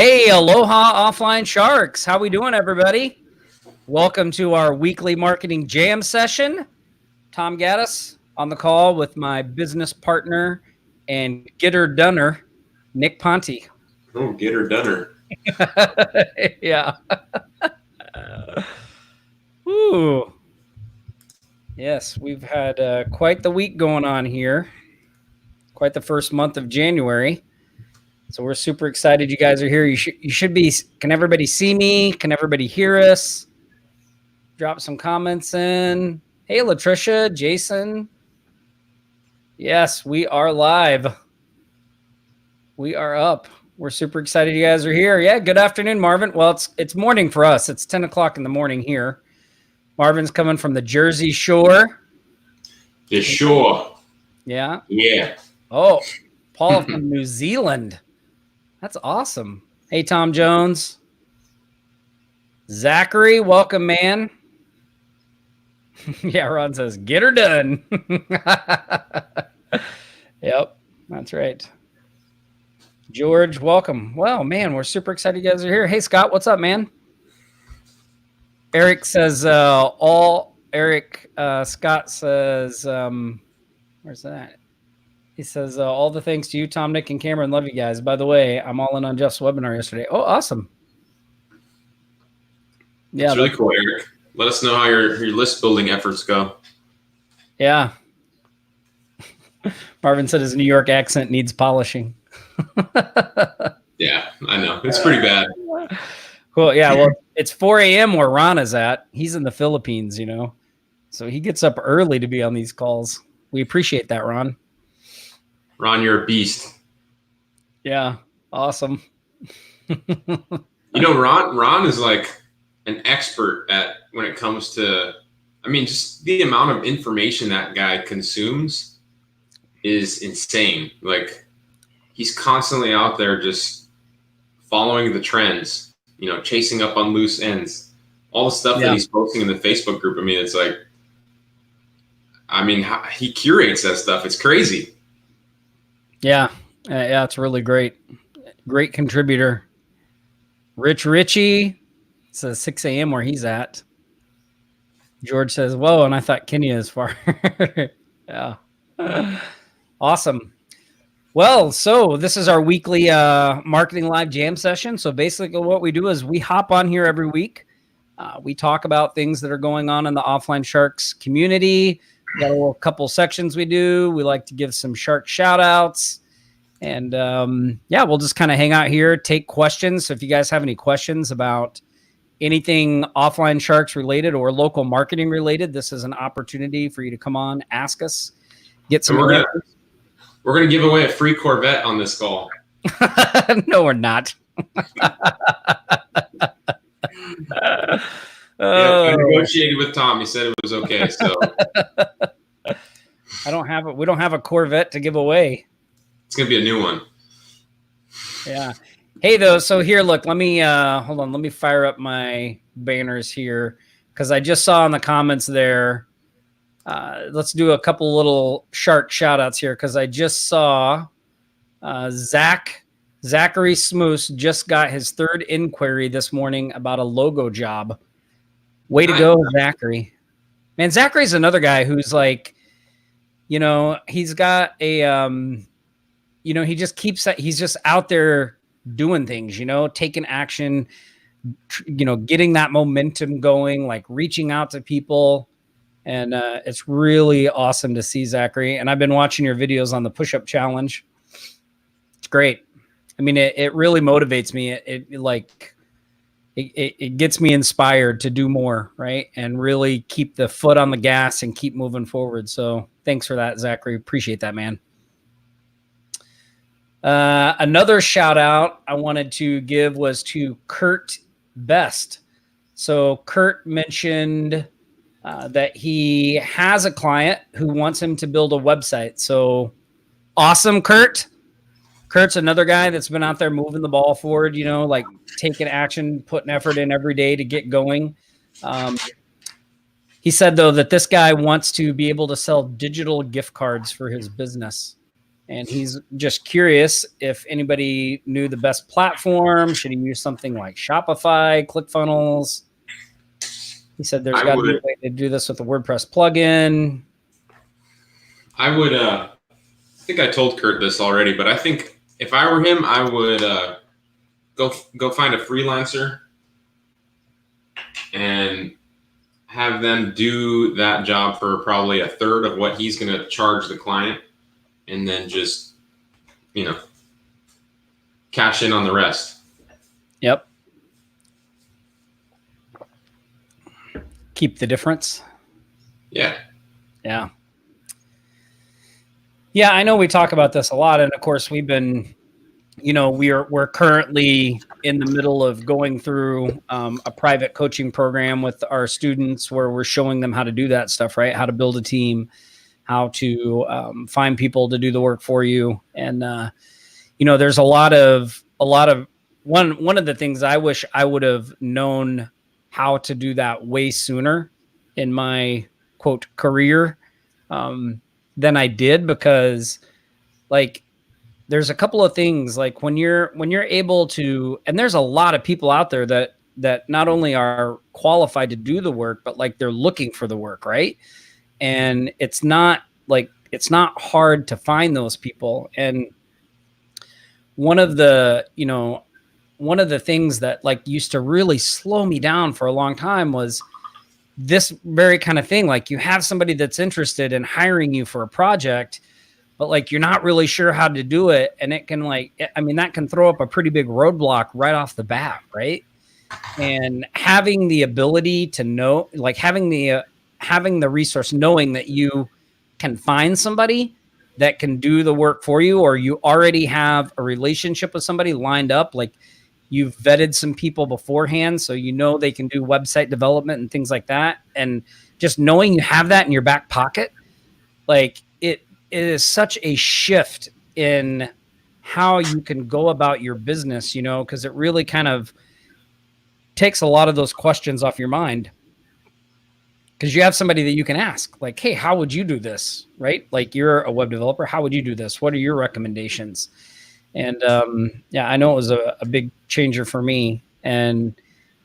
Hey, aloha offline sharks. How we doing, everybody? Welcome to our weekly marketing jam session. Tom Gaddis on the call with my business partner and getter dunner, Nick Ponte. Oh, get her done Yeah. Ooh. Yes, we've had quite the week going on here. Quite the first month of January. So we're super excited you guys are here. You should be. Can everybody see me? Can everybody hear us? Drop some comments in. Hey, Latricia, Jason. Yes, we are live. We are up. We're super excited you guys are here. Yeah, good afternoon, Marvin. Well, it's morning for us. It's 10 o'clock in the morning here. Marvin's coming from the Jersey Shore. The shore. Yeah. Yeah. Oh, Paul from New Zealand. That's awesome. Hey, Tom Jones. Zachary, welcome, man. Yeah, Ron says, get her done. Yep, that's right. George, welcome. Well, man, we're super excited you guys are here. Hey, Scott, what's up, man? Eric says, Scott says, where's that? He says, all the thanks to you, Tom, Nick, and Cameron. Love you guys. By the way, I'm all in on Jeff's webinar yesterday. Oh, awesome. Yeah, it's really cool, Eric. Let us know how your list building efforts go. Yeah. Marvin said his New York accent needs polishing. Yeah, I know. It's pretty bad. Cool. Yeah, well, it's 4 a.m. where Ron is at. He's in the Philippines, So he gets up early to be on these calls. We appreciate that, Ron. Ron, you're a beast. Yeah, awesome. Ron is like an expert at when it comes to, just the amount of information that guy consumes is insane. Like, he's constantly out there just following the trends, chasing up on loose ends, all the stuff that he's posting in the Facebook group. It's like, he curates that stuff. It's crazy. Yeah, it's really great. Great contributor. Richie says 6 a.m. where he's at. George says, whoa, and I thought Kenya is far. Yeah. Awesome. Well, so this is our weekly marketing live jam session. So basically what we do is we hop on here every week. We talk about things that are going on in the Offline Sharks community. We got a couple sections we do. We like to give some shark shout outs. And we'll just kind of hang out here, take questions. So if you guys have any questions about anything Offline Sharks related or local marketing related, this is an opportunity for you to come on, ask us, get some. We're going to give away a free Corvette on this call. No, we're not. I negotiated with Tom. He said it was okay. So we don't have a Corvette to give away. It's going to be a new one. Yeah. Hey, though. So here, look, let me hold on. Let me fire up my banners here because I just saw in the comments there. Let's do a couple little shark shout outs here because I just saw Zachary Smoose just got his third inquiry this morning about a logo job. Way to go, Zachary. Man, Zachary's another guy who's like, he's got a, he just he's just out there doing things, taking action, getting that momentum going, like reaching out to people. And it's really awesome to see, Zachary. And I've been watching your videos on the push-up challenge. It's great. It really motivates me. It gets me inspired to do more, right? And really keep the foot on the gas and keep moving forward. So thanks for that, Zachary. Appreciate that, man. Another shout out I wanted to give was to Kurt Best. So Kurt mentioned that he has a client who wants him to build a website. So awesome, Kurt. Kurt's another guy that's been out there moving the ball forward, like taking action, putting effort in every day to get going. He said, though, that this guy wants to be able to sell digital gift cards for his business. And he's just curious if anybody knew the best platform. Should he use something like Shopify, ClickFunnels? He said there's got to be a way to do this with the WordPress plugin. I would, I think I told Kurt this already, but I think if I were him, I would go find a freelancer and have them do that job for probably a third of what he's going to charge the client, and then just, cash in on the rest. Yep. Keep the difference. Yeah. Yeah. Yeah, I know we talk about this a lot, and of course we've been, we're currently in the middle of going through a private coaching program with our students where we're showing them how to do that stuff, right? How to build a team, how to find people to do the work for you. And, there's one of the things I wish I would have known how to do that way sooner in my quote career than I did, because there's a couple of things like when you're able to, and there's a lot of people out there that not only are qualified to do the work, but they're looking for the work, right? And it's not hard to find those people. And one of the things that used to really slow me down for a long time was this very kind of thing. You have somebody that's interested in hiring you for a project, but you're not really sure how to do it. And it can that can throw up a pretty big roadblock right off the bat. Right. And having the ability to know, having the resource, knowing that you can find somebody that can do the work for you, or you already have a relationship with somebody lined up, you've vetted some people beforehand, so they can do website development and things like that. And just knowing you have that in your back pocket, it is such a shift in how you can go about your business, because it really kind of takes a lot of those questions off your mind. Because you have somebody that you can ask, hey, how would you do this? Right? You're a web developer. How would you do this? What are your recommendations? And I know it was a big changer for me. And,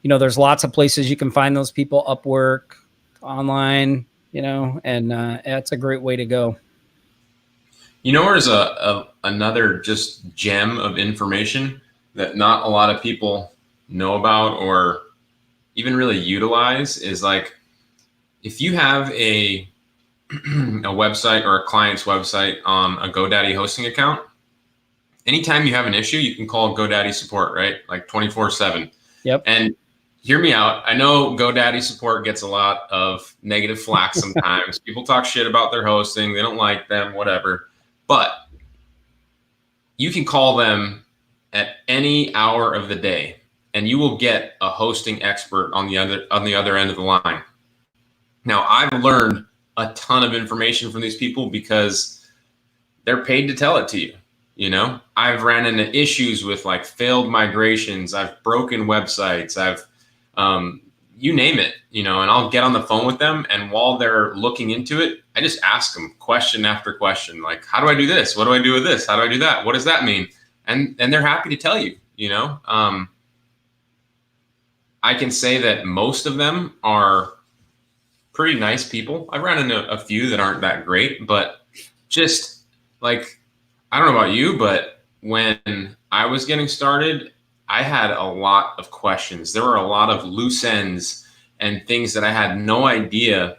there's lots of places you can find those people, Upwork, online, and it's a great way to go. Where's another just gem of information that not a lot of people know about or even really utilize is if you have a website or a client's website on a GoDaddy hosting account, anytime you have an issue, you can call GoDaddy support, right? 24/7. Yep. And hear me out. I know GoDaddy support gets a lot of negative flack sometimes. People talk shit about their hosting. They don't like them, whatever. But you can call them at any hour of the day, and you will get a hosting expert on the other end of the line. Now, I've learned a ton of information from these people because they're paid to tell it to you. I've ran into issues with failed migrations. I've broken websites. I've, you name it, and I'll get on the phone with them. And while they're looking into it, I just ask them question after question. How do I do this? What do I do with this? How do I do that? What does that mean? And they're happy to tell you, I can say that most of them are pretty nice people. I've run into a few that aren't that great, but just I don't know about you, but when I was getting started, I had a lot of questions. There were a lot of loose ends and things that I had no idea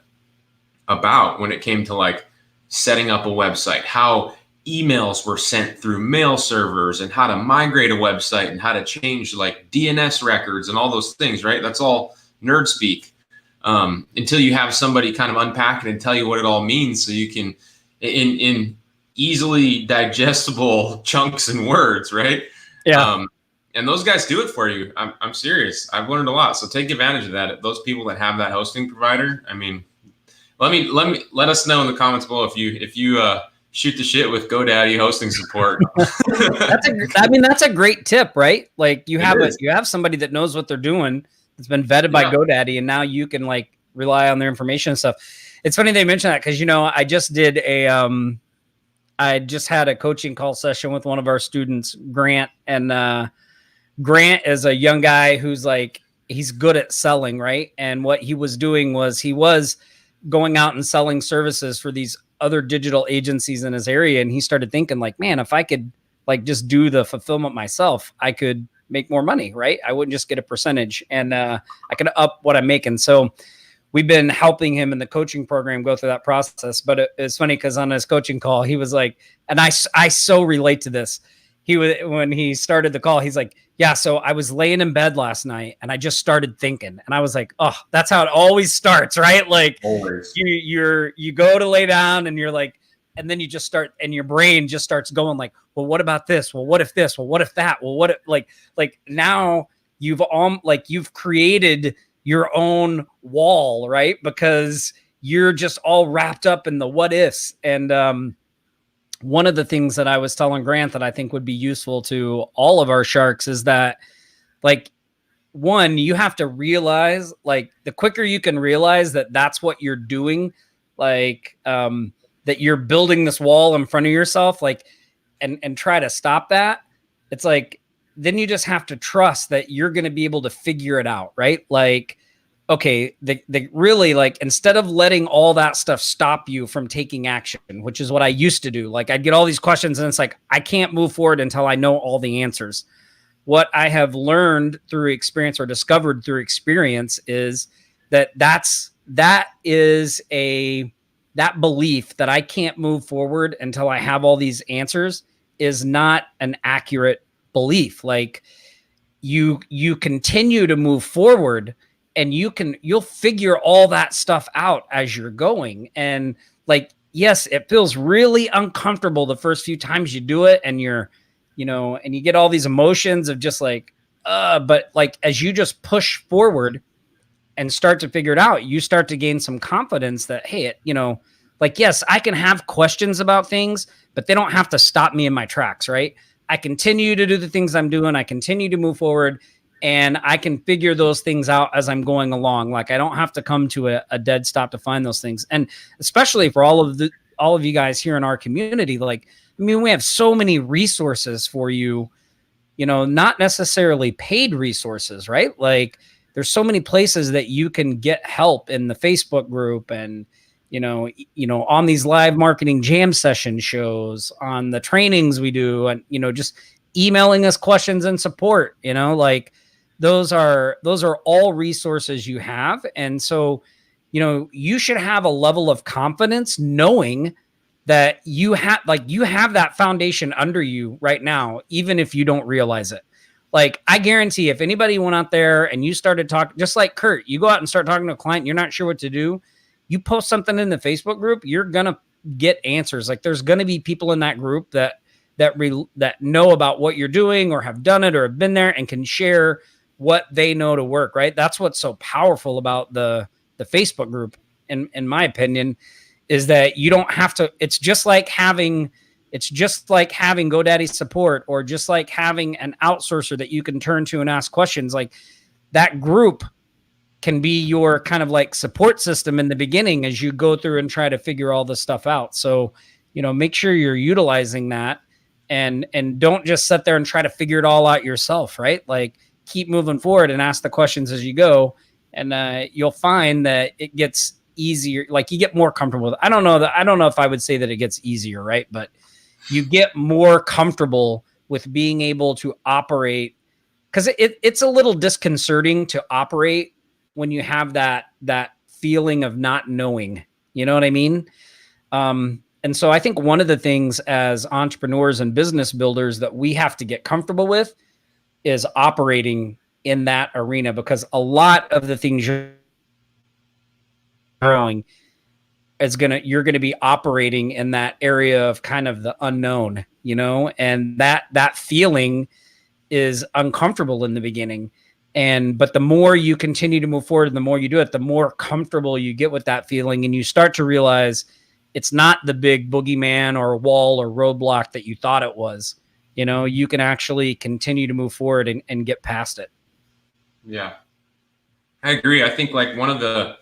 about when it came to setting up a website, how emails were sent through mail servers and how to migrate a website and how to change DNS records and all those things, right? That's all nerd speak. Until you have somebody kind of unpack it and tell you what it all means, so you can, in easily digestible chunks and words, right? Yeah. And those guys do it for you. I'm serious. I've learned a lot. So take advantage of that. Those people that have that hosting provider. Let us know in the comments below if you shoot the shit with GoDaddy hosting support. That's a great tip, right? You have somebody that knows what they're doing. It's been vetted by GoDaddy, and now you can rely on their information and stuff. It's funny they mention that because I just did I just had a coaching call session with one of our students, Grant, and Grant is a young guy who's like, he's good at selling, right? And what he was doing was he was going out and selling services for these other digital agencies in his area. And he started thinking like, man, if I could like just do the fulfillment myself, I could make more money, right? I wouldn't just get a percentage, and I could up what I'm making. So we've been helping him in the coaching program go through that process. But it's funny because on his coaching call, he was like, and I so relate to this. He was, when he started the call, he's like, yeah, so I was laying in bed last night and I just started thinking, and I was like, oh, that's how it always starts, right? Like Always. you go to lay down and you're like, and then you just start, and your brain just starts going like, well, what about this? Well, what if this? Well, what if that? Well, what if, like now you've you've created your own wall, right? Because you're just all wrapped up in the what ifs. And one of the things that I was telling Grant that I think would be useful to all of our sharks is that, like, one, you have to realize, like, the quicker you can realize that that's what you're doing, like, that you're building this wall in front of yourself, like, and try to stop that. It's like, then you just have to trust that you're going to be able to figure it out, right? Like, okay, they really, like, instead of letting all that stuff stop you from taking action, which is what I used to do. Like, I'd get all these questions and it's like, I can't move forward until I know all the answers. What I have learned through experience, or discovered through experience, is that that belief that I can't move forward until I have all these answers is not an accurate belief. Like, you continue to move forward, and you'll figure all that stuff out as you're going. And, like, yes, it feels really uncomfortable the first few times you do it, and you're, and you get all these emotions of just like, but, like, as you just push forward and start to figure it out, you start to gain some confidence that, hey, like, yes, I can have questions about things, but they don't have to stop me in my tracks, right? I continue to do the things I'm doing. I continue to move forward, and I can figure those things out as I'm going along. Like, I don't have to come to a dead stop to find those things. And especially for all of you guys here in our community, like, I mean, we have so many resources for you, not necessarily paid resources, right? Like, there's so many places that you can get help in the Facebook group, and, on these live marketing jam session shows, on the trainings we do, and, just emailing us questions and support, like, those are all resources you have. And so, you should have a level of confidence knowing that you have that foundation under you right now, even if you don't realize it. Like, I guarantee if anybody went out there and you started talking, just like Kurt, you go out and start talking to a client, you're not sure what to do, you post something in the Facebook group, you're going to get answers. Like, there's going to be people in that group that know about what you're doing, or have done it, or have been there, and can share what they know to work, right? That's what's so powerful about the Facebook group, in my opinion, is that you don't have to, it's just like having GoDaddy support, or just like having an outsourcer that you can turn to and ask questions. Like, that group can be your kind of like support system in the beginning as you go through and try to figure all this stuff out. So, make sure you're utilizing that, and don't just sit there and try to figure it all out yourself, right? Like, keep moving forward and ask the questions as you go. And you'll find that it gets easier. Like, you get more comfortable with it. I don't know if I would say that it gets easier, right? But you get more comfortable with being able to operate, because it's a little disconcerting to operate when you have that feeling of not knowing, you know what I mean? And so I think one of the things as entrepreneurs and business builders that we have to get comfortable with is operating in that arena, because a lot of the things you're growing you're going to be operating in that area of kind of the unknown, and that feeling is uncomfortable in the beginning. But the more you continue to move forward and the more you do it, the more comfortable you get with that feeling. And you start to realize it's not the big boogeyman or wall or roadblock that you thought it was. You can actually continue to move forward and get past it. Yeah, I agree. I think, like, one of the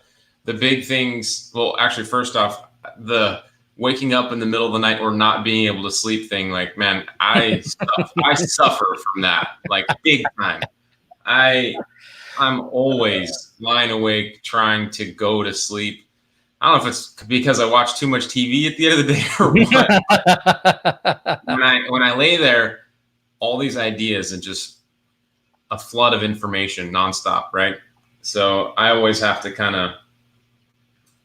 big things, well, actually, first off, the waking up in the middle of the night or not being able to sleep thing, like, man, I suffer from that, like, big time. I'm always lying awake trying to go to sleep. I don't know if it's because I watch too much TV at the end of the day or what. when I lay there, all these ideas and just a flood of information nonstop, right? So I always have to kind of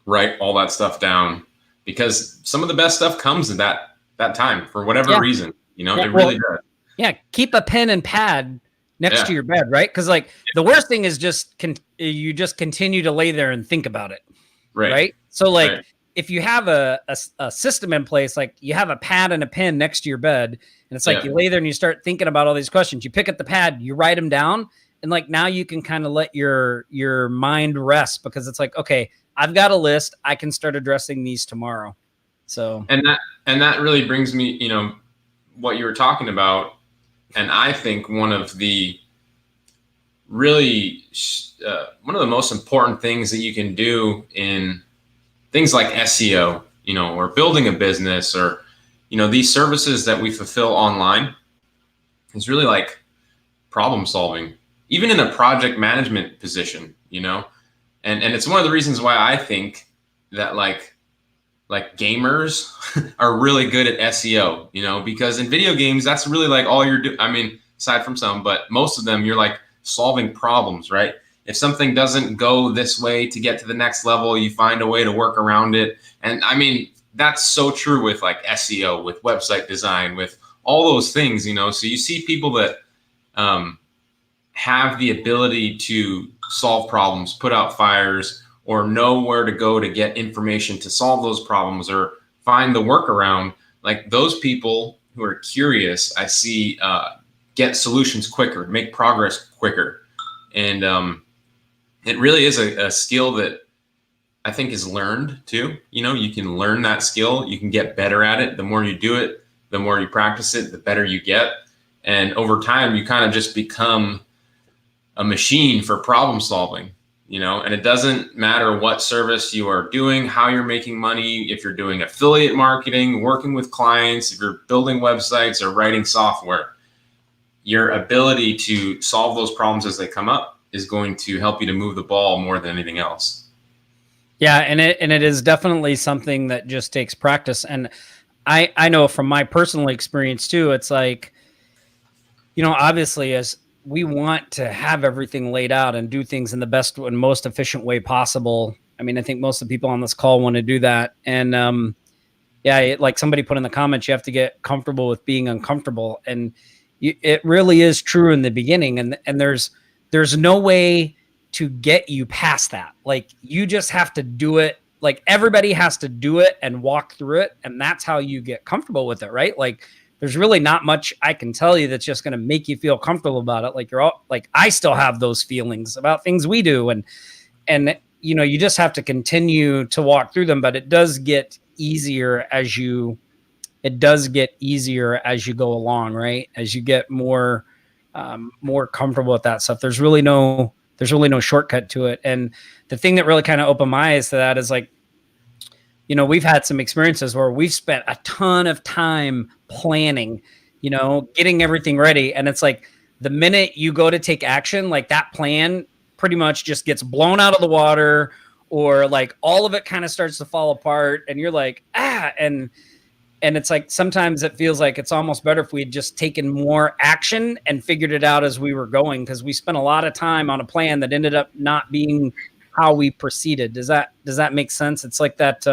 write all that stuff down, because some of the best stuff comes at that time for whatever reason, it really does. Yeah, keep a pen and pad next to your bed, right? Because like the worst thing is you just continue to lay there and think about it, right? So like if you have a system in place, like you have a pad and a pen next to your bed, and it's like you lay there and you start thinking about all these questions. You pick up the pad, you write them down, and like now you can kind of let your mind rest, because it's like, okay, I've got a list. I can start addressing these tomorrow. So and that really brings me, what you were talking about, and I think one of the really one of the most important things that you can do in things like SEO, or building a business, or these services that we fulfill online, is really like problem solving, even in a project management position, and it's one of the reasons why I think that like gamers are really good at SEO, because in video games, that's really like all you're doing. I mean, aside from some, but most of them, you're like solving problems, right? If something doesn't go this way to get to the next level, you find a way to work around it. And I mean, that's so true with like SEO, with website design, with all those things, so you see people that have the ability to solve problems, put out fires, or know where to go to get information to solve those problems or find the workaround. Like those people who are curious, I see get solutions quicker, make progress quicker. And it really is a skill that I think is learned too. You can learn that skill. You can get better at it. The more you do it, the more you practice it, the better you get. And over time, you kind of just become a machine for problem solving, and it doesn't matter what service you are doing, how you're making money, if you're doing affiliate marketing, working with clients, if you're building websites or writing software, your ability to solve those problems as they come up is going to help you to move the ball more than anything else. Yeah. And it is definitely something that just takes practice. And I know from my personal experience too, it's like, obviously as we want to have everything laid out and do things in the best and most efficient way possible. I mean, I think most of the people on this call want to do that. And like somebody put in the comments, you have to get comfortable with being uncomfortable. And it really is true in the beginning. And there's no way to get you past that. Like you just have to do it. Like everybody has to do it and walk through it. And that's how you get comfortable with it, right? Like there's really not much I can tell you that's just going to make you feel comfortable about it. Like I still have those feelings about things we do. And you just have to continue to walk through them, but it does get easier as you go along, right? As you get more comfortable with that stuff. There's really no shortcut to it. And the thing that really kind of opened my eyes to that is like, we've had some experiences where we've spent a ton of time planning, getting everything ready. And it's like the minute you go to take action, like that plan pretty much just gets blown out of the water, or like all of it kind of starts to fall apart. And you're like, and it's like, sometimes it feels like it's almost better if we had just taken more action and figured it out as we were going. Cause we spent a lot of time on a plan that ended up not being how we proceeded. Does that make sense? It's like that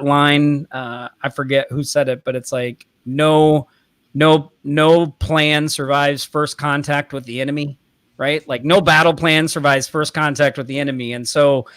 line. I forget who said it, but it's like, no plan survives first contact with the enemy, right? Like no battle plan survives first contact with the enemy. And so,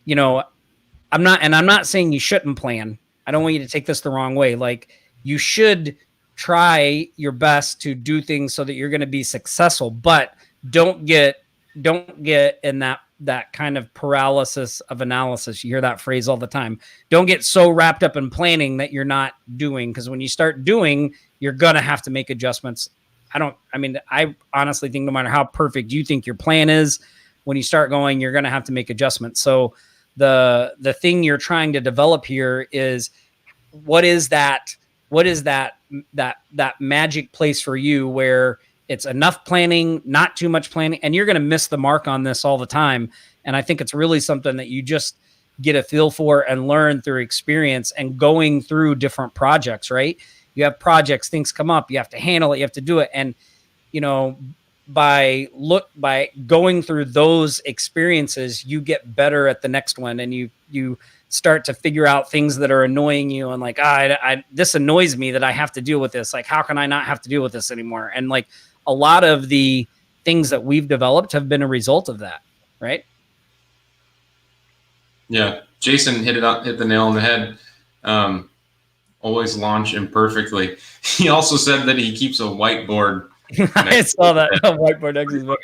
I'm not saying you shouldn't plan. I don't want you to take this the wrong way. Like you should try your best to do things so that you're going to be successful, but don't get in that kind of paralysis of analysis. You hear that phrase all the time. Don't get so wrapped up in planning that you're not doing. Because when you start doing, you're going to have to make adjustments. I honestly think no matter how perfect you think your plan is, when you start going, you're going to have to make adjustments. So the thing you're trying to develop here is what is that magic place for you where it's enough planning, not too much planning, and you're going to miss the mark on this all the time. And I think it's really something that you just get a feel for and learn through experience and going through different projects, right? You have projects, things come up, you have to handle it, you have to do it. And, by going through those experiences, you get better at the next one, and you start to figure out things that are annoying you, and like, this annoys me that I have to deal with this. Like, how can I not have to deal with this anymore? And like a lot of the things that we've developed have been a result of that, right? Yeah, Jason hit the nail on the head. Always launch imperfectly. He also said that he keeps a whiteboard. I saw that whiteboard next to his book.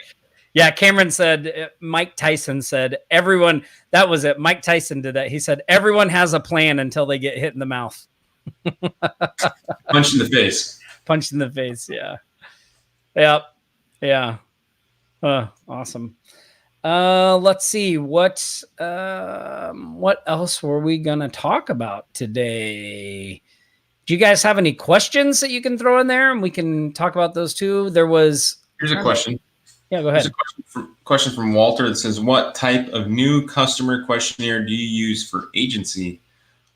Yeah, Cameron said, Mike Tyson said, everyone, that was it. Mike Tyson did that. He said, everyone has a plan until they get hit in the mouth. Punch in the face. Punch in the face, yeah. Yep. Yeah. Awesome. Let's see. What else were we going to talk about today? Do you guys have any questions that you can throw in there and we can talk about those too? Here's a question. Yeah, go ahead. Here's a question from Walter that says, what type of new customer questionnaire do you use for agency?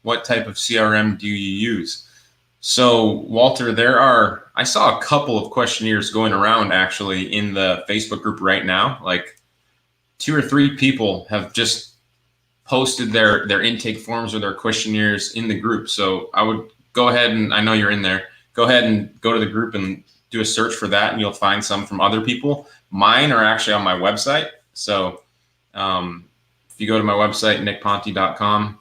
What type of CRM do you use? So Walter, I saw a couple of questionnaires going around actually in the Facebook group right now. Like 2 or 3 people have just posted their intake forms or their questionnaires in the group. So I would go ahead, and I know you're in there, go ahead and go to the group and do a search for that, and you'll find some from other people. Mine are actually on my website. So if you go to my website, nickponte.com,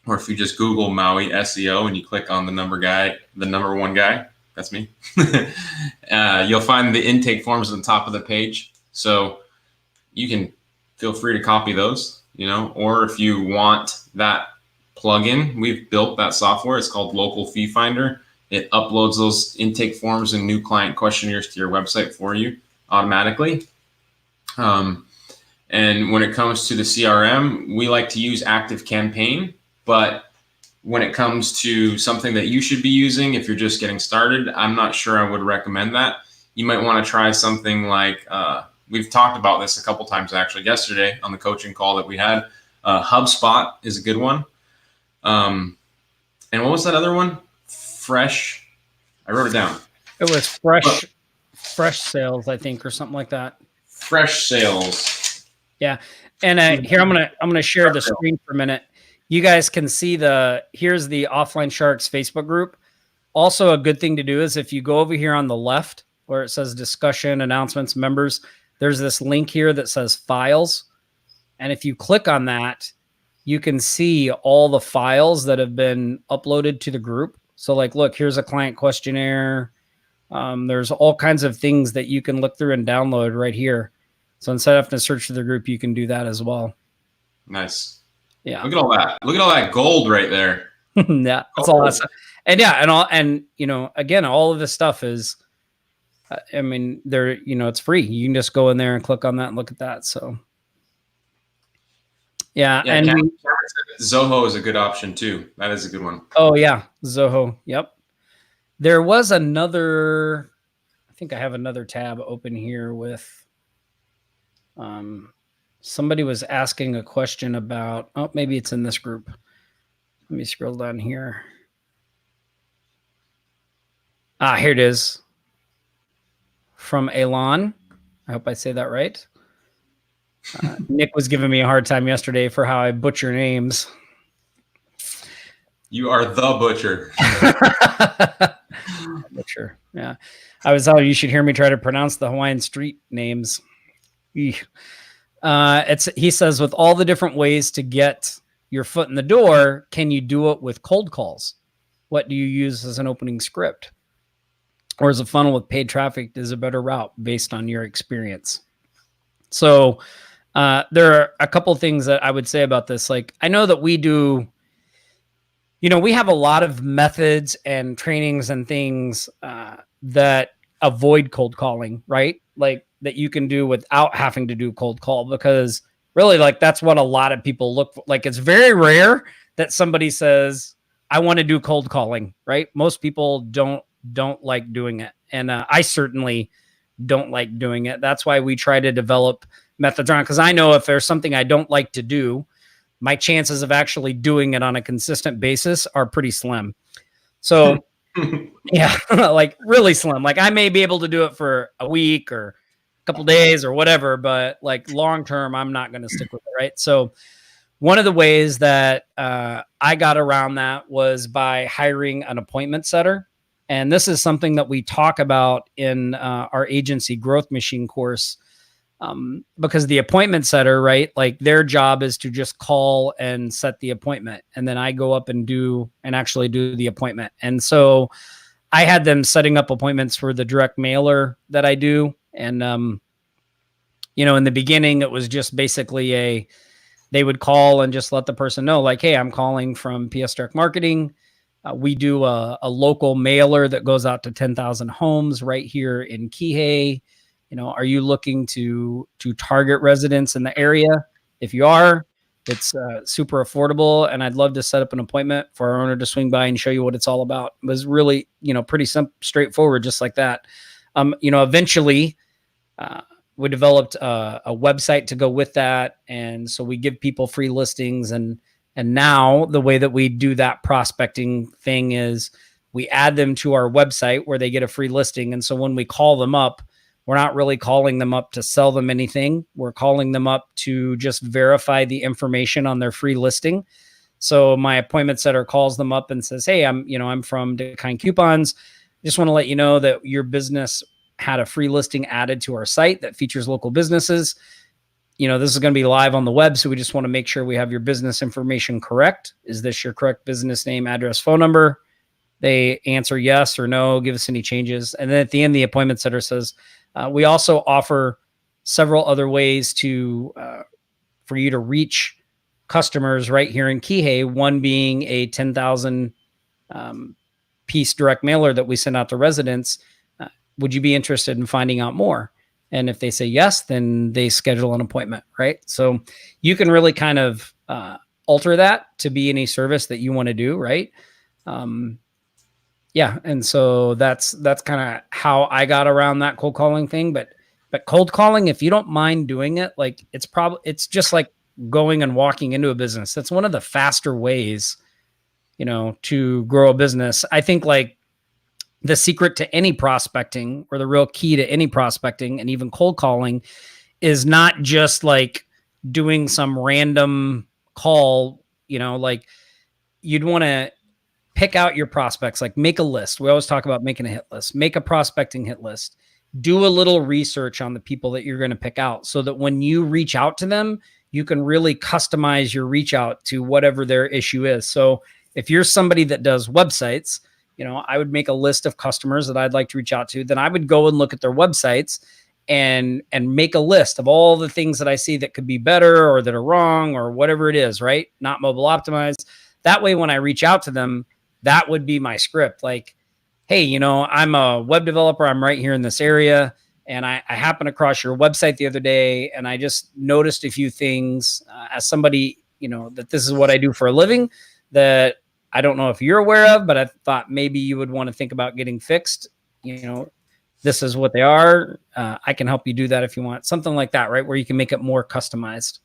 or if you just Google Maui SEO and you click on the number one guy, that's me, you'll find the intake forms at the top of the page. So you can feel free to copy those, or if you want that plugin, we've built that software. It's called Local Fee Finder. It uploads those intake forms and new client questionnaires to your website for you automatically. And when it comes to the CRM, we like to use ActiveCampaign, but when it comes to something that you should be using, if you're just getting started, I'm not sure I would recommend that. You might want to try something like, we've talked about this a couple times actually yesterday on the coaching call that we had. HubSpot is a good one. And what was that other one? Fresh. I wrote it down. It was Fresh Sales, I think, or something like that. Fresh Sales. Yeah. And here I'm gonna share the screen for a minute. You guys can see here's the Offline Sharks Facebook group. Also, a good thing to do is if you go over here on the left where it says discussion, announcements, members, there's this link here that says files. And if you click on that, you can see all the files that have been uploaded to the group. So like, look, here's a client questionnaire. There's all kinds of things that you can look through and download right here. So instead of having to search for the group, you can do that as well. Nice. Yeah. Look at all that. Look at all that gold right there. Yeah, that's all that stuff. And yeah, and again, all of this stuff is, it's free. You can just go in there and click on that and look at that. So. Yeah, and Zoho is a good option too. That is a good one. Oh yeah, Zoho. Yep. There was another. I think I have another tab open here with. Somebody was asking a question about. Oh, maybe it's in this group. Let me scroll down here. Here it is. From Elon. I hope I say that right. Nick was giving me a hard time yesterday for how I butcher names. You are the butcher. Butcher. Yeah. I was telling you should hear me try to pronounce the Hawaiian street names. He says, with all the different ways to get your foot in the door, can you do it with cold calls? What do you use as an opening script? Or is a funnel with paid traffic is a better route based on your experience? So there are a couple of things that I would say about this. Like, I know that we do, we have a lot of methods and trainings and things that avoid cold calling, right? Like that you can do without having to do cold call, because Really, like that's what a lot of people look for. Like it's very rare that somebody says, I want to do cold calling, right? Most people don't like doing it. And I certainly don't like doing it. That's why we try to develop methods around, because I know if there's something I don't like to do, my chances of actually doing it on a consistent basis are pretty slim. So yeah, like really slim. Like I may be able to do it for a week or a couple days or whatever, but like long term, I'm not going to stick with it, right? So one of the ways that I got around that was by hiring an appointment setter. And this is something that we talk about in our agency growth machine course, because the appointment setter, right? Like their job is to just call and set the appointment. And then I go up and actually do the appointment. And so I had them setting up appointments for the direct mailer that I do. And, in the beginning, it was just basically they would call and just let the person know, like, hey, I'm calling from PS Direct Marketing. We do a local mailer that goes out to 10,000 homes right here in Kihei. Are you looking to target residents in the area? If you are, it's super affordable, and I'd love to set up an appointment for our owner to swing by and show you what it's all about. It was really, pretty straightforward, just like that. Eventually, we developed a website to go with that, and so we give people free listings. And now the way that we do that prospecting thing is we add them to our website where they get a free listing. And so when we call them up, we're not really calling them up to sell them anything. We're calling them up to just verify the information on their free listing. So my appointment setter calls them up and says, hey, I'm from Dakine Coupons. Just want to let you know that your business had a free listing added to our site that features local businesses. This is going to be live on the web. So we just want to make sure we have your business information correct. Is this your correct business name, address, phone number? They answer yes or no, give us any changes. And then at the end, the appointment setter says, we also offer several other ways for you to reach customers right here in Kihei, one being a 10,000 piece direct mailer that we send out to residents. Would you be interested in finding out more? And if they say yes, then they schedule an appointment, right? So you can really kind of alter that to be any service that you want to do, right? Yeah, and so that's kind of how I got around that cold calling thing. But cold calling, if you don't mind doing it, like it's just like going and walking into a business. That's one of the faster ways, to grow a business. I think like the secret to any prospecting, or the real key to any prospecting and even cold calling, is not just like doing some random call, like you'd want to pick out your prospects, like make a list. We always talk about making a hit list. Make a prospecting hit list. Do a little research on the people that you're going to pick out, so that when you reach out to them, you can really customize your reach out to whatever their issue is. So if you're somebody that does websites, I would make a list of customers that I'd like to reach out to. Then I would go and look at their websites and make a list of all the things that I see that could be better or that are wrong or whatever it is, right? Not mobile optimized. That way, when I reach out to them, that would be my script. Like, hey, I'm a web developer. I'm right here in this area. And I happened across your website the other day, and I just noticed a few things as somebody, that this is what I do for a living that I don't know if you're aware of, but I thought maybe you would want to think about getting fixed. This is what they are. I can help you do that if you want. Something like that, right? Where you can make it more customized.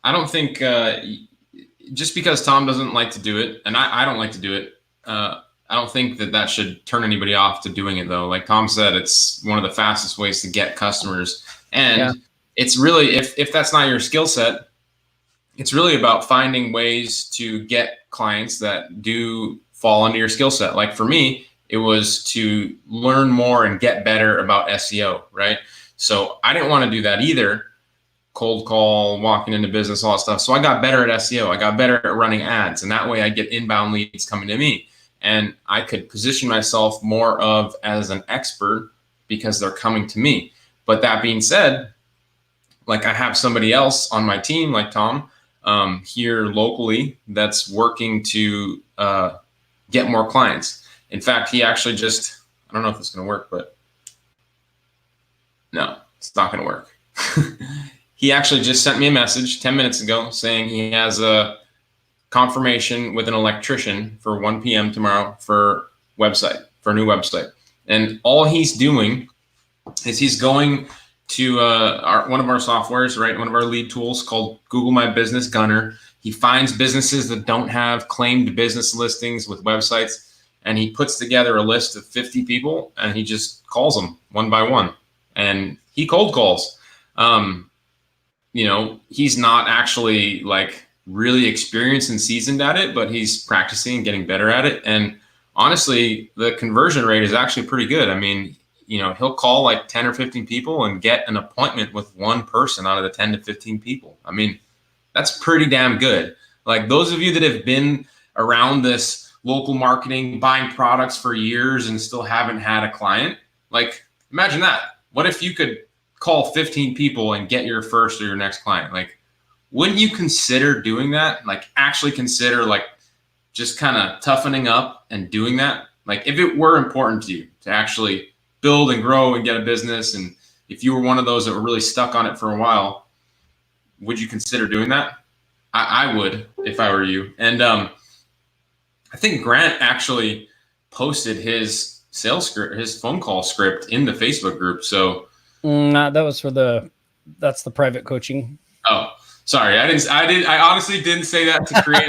I don't think just because Tom doesn't like to do it, and I don't like to do it, I don't think that should turn anybody off to doing it, though. Like Tom said, it's one of the fastest ways to get customers. And it's really, if that's not your skill set, it's really about finding ways to get clients that do fall under your skill set. Like for me, it was to learn more and get better about SEO, right? So I didn't want to do that either. Cold call, walking into business, all that stuff. So I got better at SEO. I got better at running ads. And that way I get inbound leads coming to me. And I could position myself more as an expert because they're coming to me. But that being said, like I have somebody else on my team, like Tom, here locally, that's working to get more clients. In fact, he actually just, I don't know if it's going to work, but no, it's not going to work. he actually just sent me a message 10 minutes ago saying he has a confirmation with an electrician for 1 p.m. tomorrow for a new website. And all he's doing is he's going to one of our softwares, right? One of our lead tools called Google My Business Gunner. He finds businesses that don't have claimed business listings with websites, and he puts together a list of 50 people, and he just calls them one by one, and he cold calls. He's not actually like really experienced and seasoned at it, but he's practicing and getting better at it. And honestly, the conversion rate is actually pretty good. I mean, he'll call like 10 or 15 people and get an appointment with one person out of the 10 to 15 people. I mean, that's pretty damn good. Like, those of you that have been around this local marketing, buying products for years and still haven't had a client, like, imagine that. What if you could call 15 people and get your first or your next client? Like, wouldn't you consider doing that? Like, actually consider like just kind of toughening up and doing that? Like, if it were important to you to actually build and grow and get a business, and if you were one of those that were really stuck on it for a while, would you consider doing that? I would, if I were you. And I think Grant actually posted his sales script, his phone call script, in the Facebook group. So that was that's the private coaching. Oh, sorry. I honestly didn't say that to create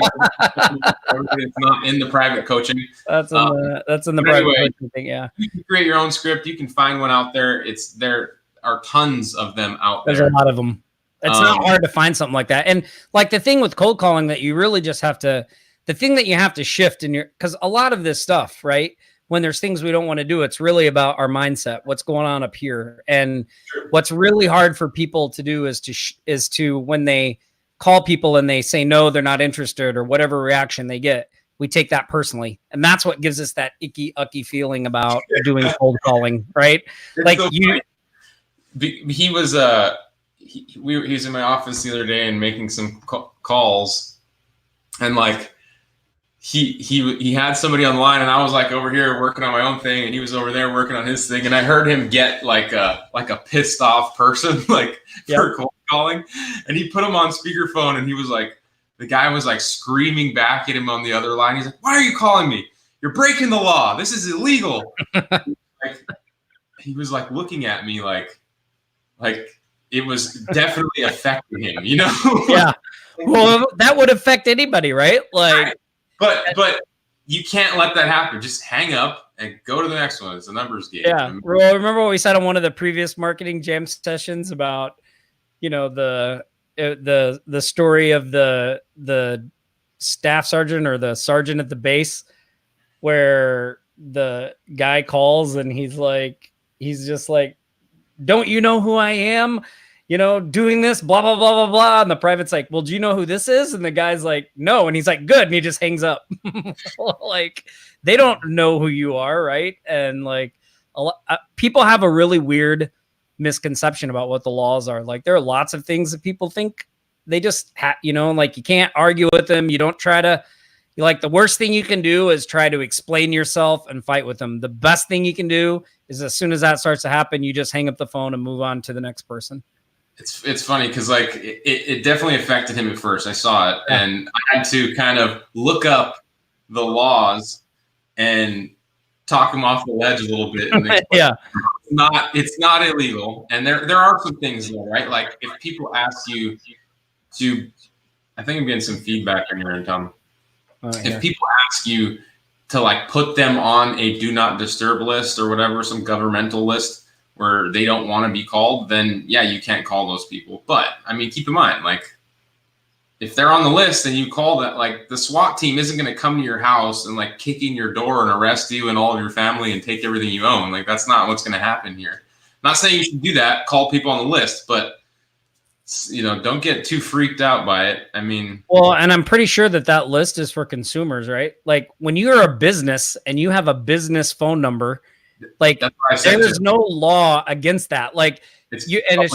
it's not in the private coaching. That's in the private coaching thing. Yeah. You can create your own script. You can find one out there. There are tons of them out there. There's a lot of them. It's not hard to find something like that. And like the thing with cold calling that you really just have to, the thing that you have to shift in your, because a lot of this stuff, right? When there's things we don't want to do, it's really about our mindset, what's going on up here. And what's really hard for people to do is to when they call people and they say no, they're not interested, or whatever reaction they get, we take that personally. And that's what gives us that icky feeling about doing cold calling, right? It's like so you, he was he was in my office the other day and making some calls, and like he had somebody on the line, and I was like over here working on my own thing, and he was over there working on his thing, and I heard him get like a pissed off person for cold calling, and he put him on speakerphone, and he was like, the guy was like screaming back at him on the other line. He's like, "Why are you calling me? You're breaking the law. This is illegal." Like, he was like looking at me like it was definitely affecting him, Yeah. Well, that would affect anybody, right? Like, but you can't let that happen. Just hang up and go to the next one. It's a numbers game. Yeah. Well, remember what we said on one of the previous marketing jam sessions about, the story of the staff sergeant or the sergeant at the base, where the guy calls and he's just like, "Don't you know who I am? Doing this, blah, blah, blah, blah, blah." And the private's like, "Well, do you know who this is?" And the guy's like, "No." And he's like, "Good." And he just hangs up. Like, they don't know who you are. Right. And like people have a really weird misconception about what the laws are. Like, there are lots of things that people think they just like, you can't argue with them. You don't try to, like, the worst thing you can do is try to explain yourself and fight with them. The best thing you can do is, as soon as that starts to happen, you just hang up the phone and move on to the next person. It's funny because like it definitely affected him at first. I saw it, and I had to kind of look up the laws and talk him off the ledge a little bit. And Yeah, it's not illegal, and there are some things though, right? Like, if people ask you to, I think I'm getting some feedback in here, Tom. If people ask you to like put them on a do not disturb list or whatever, some governmental list where they don't want to be called, then yeah, you can't call those people. But I mean, keep in mind, like, if they're on the list and you call that, like, the SWAT team isn't going to come to your house and like kick in your door and arrest you and all of your family and take everything you own. Like, that's not what's going to happen here. I'm not saying you should do that, call people on the list, but don't get too freaked out by it. I mean, well, and I'm pretty sure that list is for consumers, right? Like, when you're a business and you have a business phone number, like, there is no law against that. Like, it's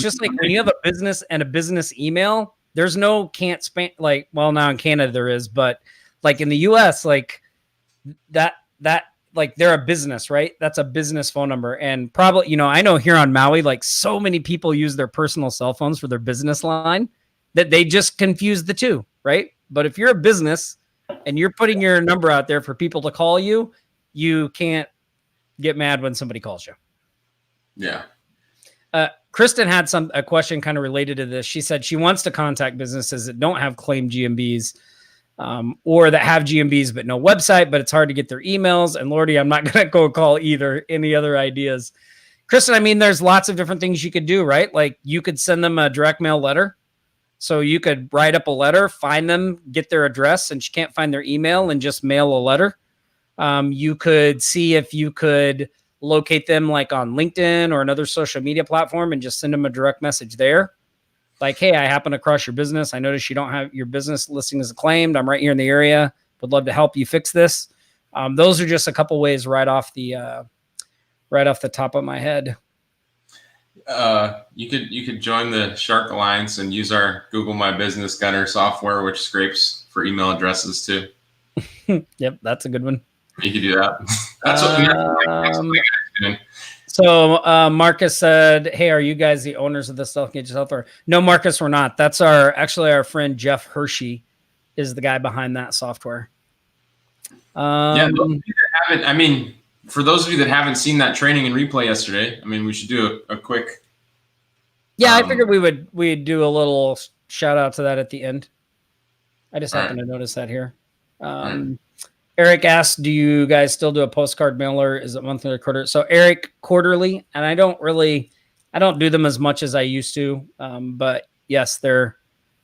just like when you have a business and a business email, there's no can't spam. Like, well, now in Canada there is, but like in the US, like that like they're a business, right? That's a business phone number. And probably, you know, I know here on Maui, like so many people use their personal cell phones for their business line that they just confuse the two, right? But if you're a business and you're putting your number out there for people to call you, you can't get mad when somebody calls you. Yeah. Kristen had a question kind of related to this. She said she wants to contact businesses that don't have claimed GMBs, or that have GMBs but no website, but it's hard to get their emails. And Lordy, I'm not going to go call either. Any other ideas? Kristen, I mean, there's lots of different things you could do, right? Like you could send them a direct mail letter. So you could write up a letter, find them, get their address, and she can't find their email, and just mail a letter. You could see if you could locate them like on LinkedIn or another social media platform and just send them a direct message there. Like, hey, I happen across your business. I noticed you don't have your business listing as claimed. I'm right here in the area. Would love to help you fix this. Those are just a couple ways right off the top of my head. You could join the Shark Alliance and use our Google My Business Gunner software, which scrapes for email addresses too. Yep, that's a good one. You could do that. That's what doing. So Marcus said, hey, are you guys the owners of the Stealth Gauge software? No, Marcus, we're not. That's our friend Jeff Hershey is the guy behind that software. For those of you that haven't seen that training and replay yesterday, I mean, we should do a quick. Yeah, I figured we'd do a little shout out to that at the end. I just happened to notice that here. Eric asked, do you guys still do a postcard mailer? Is it monthly or quarterly? So Eric, quarterly, and I don't do them as much as I used to. But yes, they're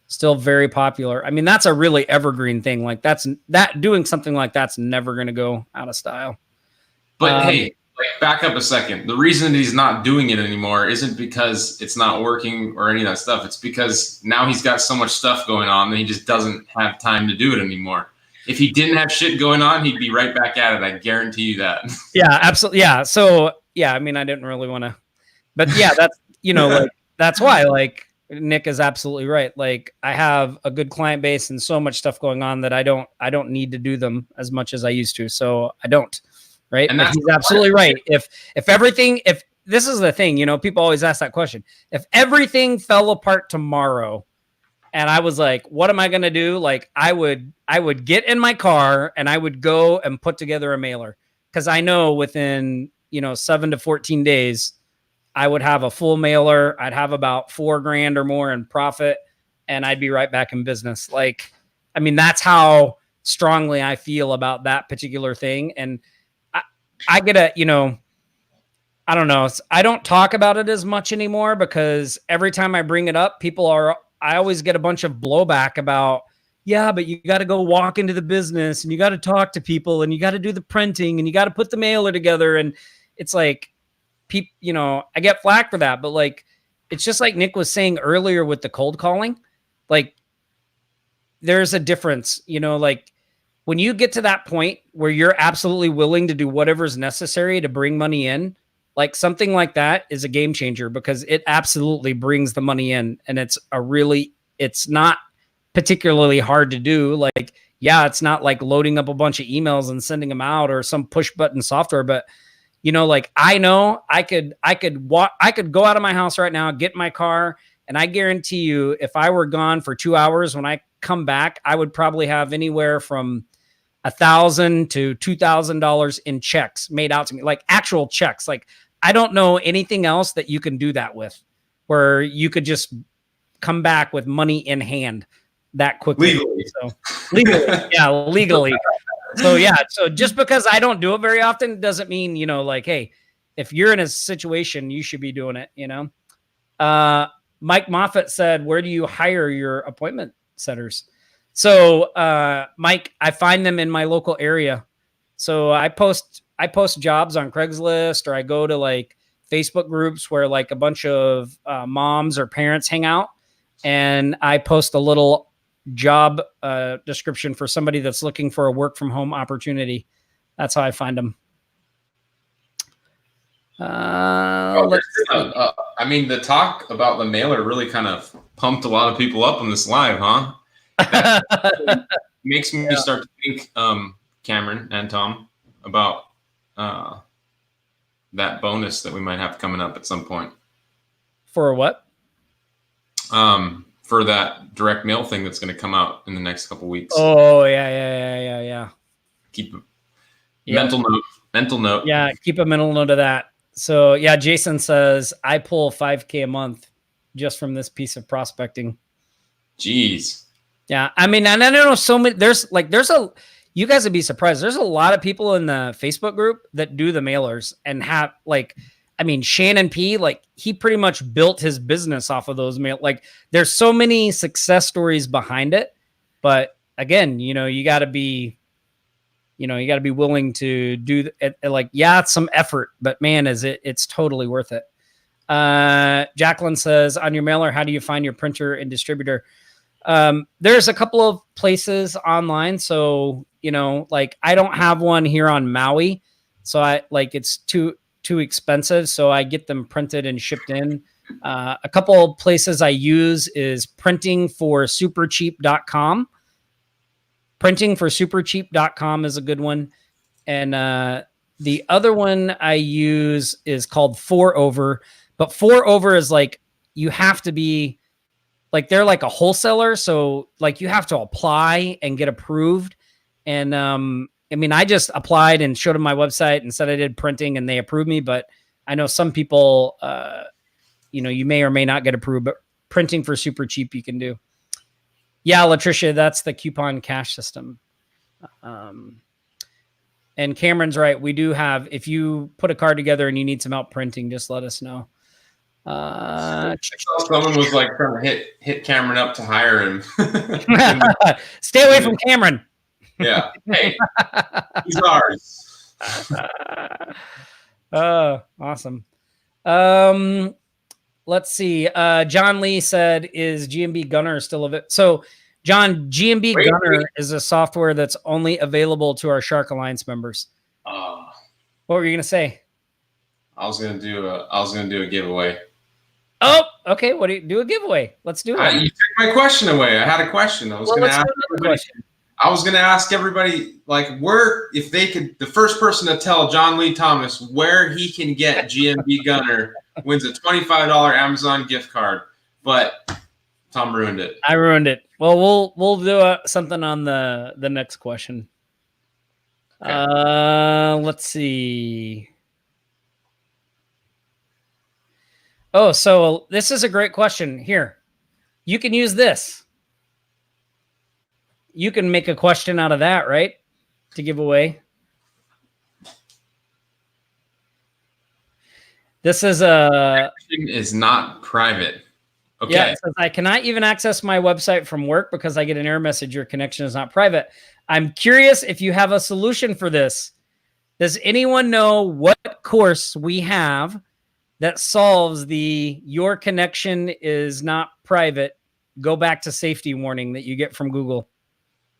still very popular. I mean, that's a really evergreen thing. Like doing something like that's never going to go out of style. But hey, back up a second. The reason he's not doing it anymore isn't because it's not working or any of that stuff. It's because now he's got so much stuff going on that he just doesn't have time to do it anymore. If he didn't have shit going on, he'd be right back at it. I guarantee you that. Yeah, absolutely. Yeah. So yeah, I mean, I didn't really want to, but yeah, that's, like, that's why, like, Nick is absolutely right. Like, I have a good client base and so much stuff going on that I don't need to do them as much as I used to. So I don't. Right. And he's absolutely right. If this is the thing, people always ask that question. If everything fell apart tomorrow and I was like, what am I going to do? Like, I would get in my car and I would go and put together a mailer, because I know within, 7 to 14 days, I would have a full mailer. I'd have about $4,000 or more in profit, and I'd be right back in business. Like, I mean, that's how strongly I feel about that particular thing. And I get I don't know. I don't talk about it as much anymore, because every time I bring it up, I always get a bunch of blowback about, yeah, but you got to go walk into the business and you got to talk to people and you got to do the printing and you got to put the mailer together. And it's like, I get flack for that, but like, it's just like Nick was saying earlier with the cold calling, like there's a difference, like when you get to that point where you're absolutely willing to do whatever's necessary to bring money in, like something like that is a game changer, because it absolutely brings the money in. And it's not particularly hard to do. Like, yeah, it's not like loading up a bunch of emails and sending them out or some push button software, but like I know I could go out of my house right now, get in my car, and I guarantee you, if I were gone for 2 hours, when I come back, I would probably have anywhere from $1,000 to $2,000 in checks made out to me, like actual checks. Like, I don't know anything else that you can do that with, where you could just come back with money in hand that quickly. Legally. So just because I don't do it very often doesn't mean, like, hey, if you're in a situation, you should be doing it, Mike Moffat said, where do you hire your appointment setters? So, Mike, I find them in my local area. So I post jobs on Craigslist, or I go to like Facebook groups where like a bunch of moms or parents hang out, and I post a little job description for somebody that's looking for a work from home opportunity. That's how I find them. I mean, the talk about the mailer really kind of pumped a lot of people up on this live, huh? That makes me start to think, Cameron and Tom, about that bonus that we might have coming up at some point. For what? For that direct mail thing that's going to come out in the next couple weeks. Oh, yeah. Keep a Yep. mental note. Yeah, keep a mental note of that. So, yeah, Jason says, I pull 5K a month just from this piece of prospecting. Jeez. Yeah, I mean, and I don't know so many. You guys would be surprised. There's a lot of people in the Facebook group that do the mailers and have Shannon P, he pretty much built his business off of those mail. There's so many success stories behind it, but again, you got to be, willing to do it. It's some effort, but man, it's totally worth it. Jacqueline says, on your mailer, how do you find your printer and distributor? There's a couple of places online. So, I don't have one here on Maui. So it's too expensive. So I get them printed and shipped in. A couple of places I use is printingforsupercheap.com. Printingforsupercheap.com is a good one. And, the other one I use is called 4over, but 4over is you have to be they're like a wholesaler. So you have to apply and get approved. And, I just applied and showed them my website and said I did printing and they approved me. But I know some people, you may or may not get approved, but printing for super cheap you can do. Yeah, Latricia, that's the coupon cash system. And Cameron's right. We do have, if you put a card together and you need some help printing, just let us know. Someone was trying to hit Cameron up to hire him. Stay away from Cameron. Yeah. Hey, he's ours. Awesome. Let's see. John Lee said, is GMB Gunner still available? So, John, GMB Gunner is a software that's only available to our Shark Alliance members. What were you going to say? I was going to do a giveaway. Oh, okay. What do you do? A giveaway. Let's do it. You took my question away. I had a question. I was going to ask everybody. I was going to ask everybody, where, if they could, the first person to tell John Lee Thomas where he can get GMB Gunner wins a $25 Amazon gift card. But Tom ruined it. I ruined it. Well, we'll do something on the next question. Okay. Let's see. Oh, so this is a great question. Here, you can use this. You can make a question out of that, right? To give away. This is is not private. Okay. Yeah, it says, I cannot even access my website from work because I get an error message. Your connection is not private. I'm curious if you have a solution for this. Does anyone know what course we have that solves the your connection is not private, go back to safety warning that you get from Google?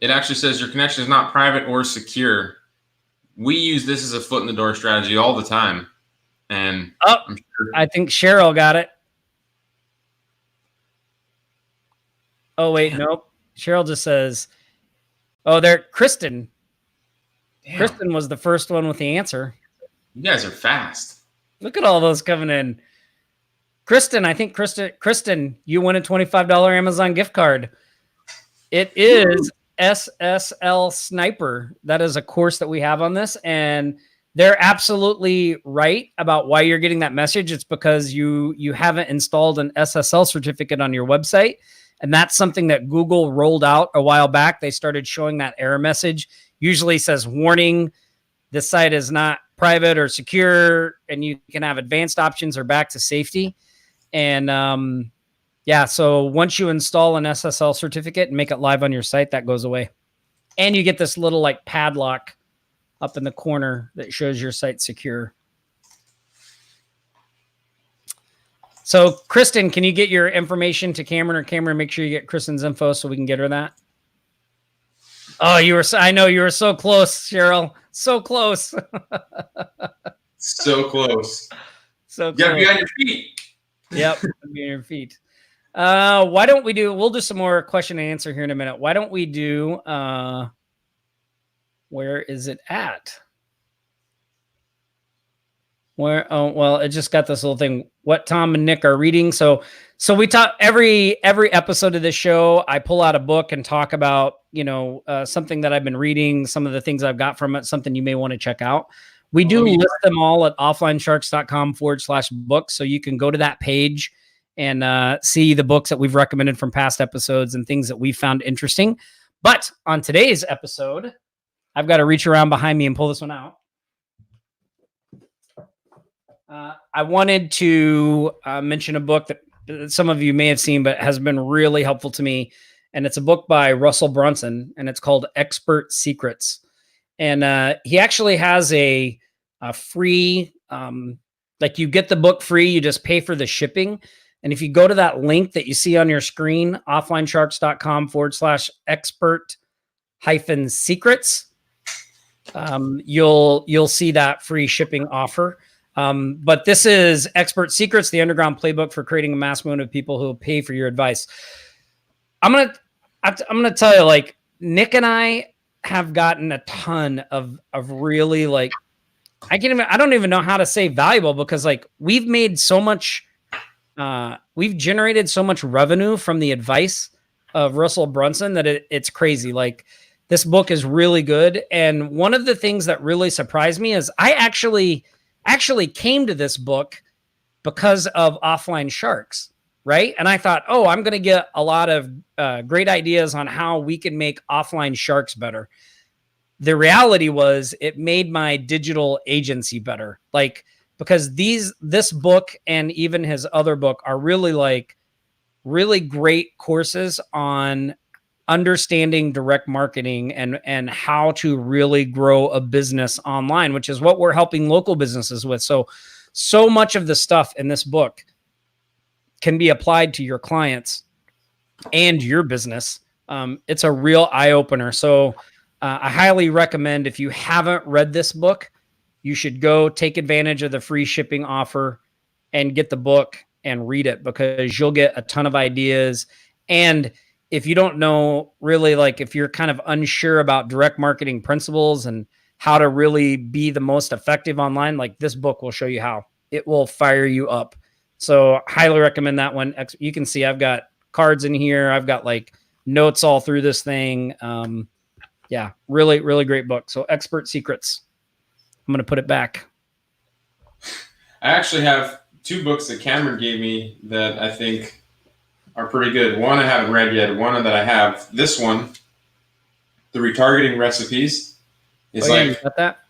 It actually says your connection is not private or secure. We use this as a foot in the door strategy all the time. And I'm sure. I think Cheryl got it. Oh, wait, nope. Cheryl just says, oh, Kristen. Damn. Kristen was the first one with the answer. You guys are fast. Look at all those coming in. Kristen, I think Kristen, you win a $25 Amazon gift card. It is SSL Sniper. That is a course that we have on this, and they're absolutely right about why you're getting that message. It's because you haven't installed an SSL certificate on your website, and that's something that Google rolled out a while back. They started showing that error message. Usually says, warning, this site is not private or secure, and you can have advanced options or back to safety. And yeah, so once you install an SSL certificate and make it live on your site, that goes away. And you get this little like padlock up in the corner that shows your site secure. So Kristen, can you get your information to Cameron, or Cameron, make sure you get Kristen's info so we can get her that? Oh, I know you were so close, Cheryl. So close. So close. So close. You gotta be on your feet. Yep, be on your feet. Why don't we'll do some more question and answer here in a minute. Why don't we do, where is it at? Where? Oh, well, it just got this little thing. What Tom and Nick are reading. So we talk every episode of this show. I pull out a book and talk about something that I've been reading, some of the things I've got from it, something you may want to check out. We do list them all at offlinesharks.com/books, so you can go to that page and see the books that we've recommended from past episodes and things that we found interesting. But on today's episode, I've got to reach around behind me and pull this one out. I wanted to mention a book that some of you may have seen, but has been really helpful to me. And it's a book by Russell Brunson, and it's called Expert Secrets. And he actually has a free, like you get the book free, you just pay for the shipping. And if you go to that link that you see on your screen, offlinesharks.com/expert-secrets, you'll see that free shipping offer. But this is Expert Secrets, the underground playbook for creating a mass movement of people who will pay for your advice. I'm gonna tell you, like, Nick and I have gotten a ton of really, like, I don't even know how to say valuable, because like we've made so much, we've generated so much revenue from the advice of Russell Brunson that it's crazy. Like, this book is really good. And one of the things that really surprised me is I actually came to this book because of Offline Sharks, right? And I thought, oh, I'm going to get a lot of great ideas on how we can make Offline Sharks better. The reality was it made my digital agency better. Like, because this book and even his other book are really great courses on understanding direct marketing and how to really grow a business online, which is what we're helping local businesses with. So much of the stuff in this book can be applied to your clients and your business. It's a real eye opener. So I highly recommend, if you haven't read this book, you should go take advantage of the free shipping offer and get the book and read it, because you'll get a ton of ideas. And if you don't know, really, like, if you're kind of unsure about direct marketing principles and how to really be the most effective online, like, this book will show you how. It will fire you up. So highly recommend that one. You can see I've got cards in here. I've got like notes all through this thing. Yeah, really, really great book. So Expert Secrets. I'm going to put it back. I actually have two books that Cameron gave me that I think are pretty good. One I haven't read yet. One that I have. This one, The Retargeting Recipes. It's you got that?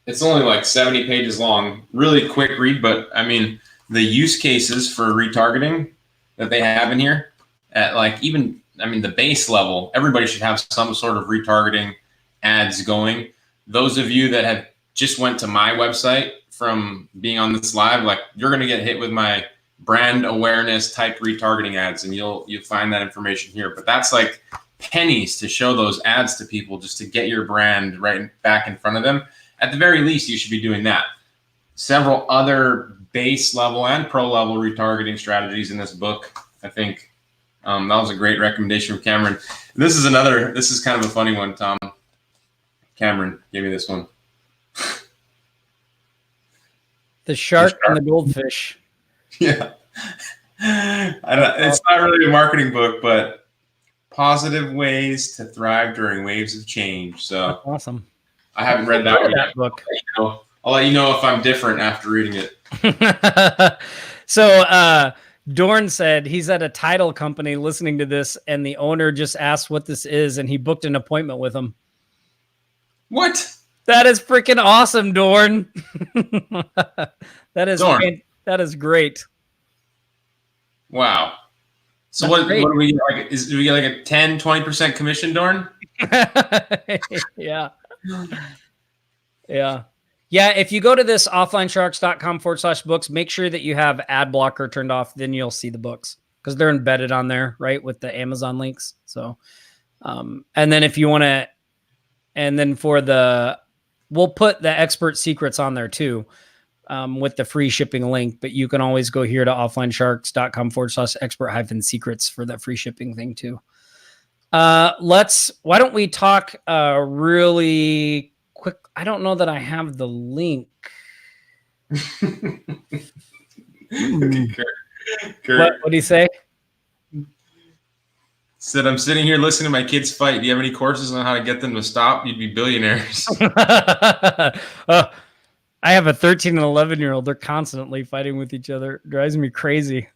It's only like 70 pages long. Really quick read, but I mean, the use cases for retargeting that they have in here, at like, even, I mean, the base level, everybody should have some sort of retargeting ads going. Those of you that have just went to my website from being on this live, like, you're going to get hit with my brand awareness type retargeting ads, and you'll find that information here. But that's like pennies to show those ads to people just to get your brand right back in front of them. At the very least, you should be doing that. Several other base level and pro level retargeting strategies in this book. I think that was a great recommendation from Cameron. This is kind of a funny one, Tom. Cameron gave me this one. The shark and the goldfish. Yeah. It's not really a marketing book, but positive ways to thrive during waves of change. So that's awesome. I haven't read that one yet. Book. I'll let you know if I'm different after reading it. So Dorn said he's at a title company listening to this, and the owner just asked what this is, and he booked an appointment with him. What? That is freaking awesome, Dorn. Dorn. That is great. Wow. So what do we get? Like, do we get like a 10-20% commission, Dorn? Yeah. Yeah, if you go to this offlinesharks.com/books, make sure that you have ad blocker turned off. Then you'll see the books, because they're embedded on there, right, with the Amazon links. So, and then if you want to, and then we'll put the Expert Secrets on there too, with the free shipping link. But you can always go here to offlinesharks.com/expert-secrets for that free shipping thing too. Why don't we talk really quick? I don't know that I have the link. Kurt What do you say? said, I'm sitting here listening to my kids fight. Do you have any courses on how to get them to stop? You'd be billionaires. I have a 13 and 11-year-old. They're constantly fighting with each other. It drives me crazy.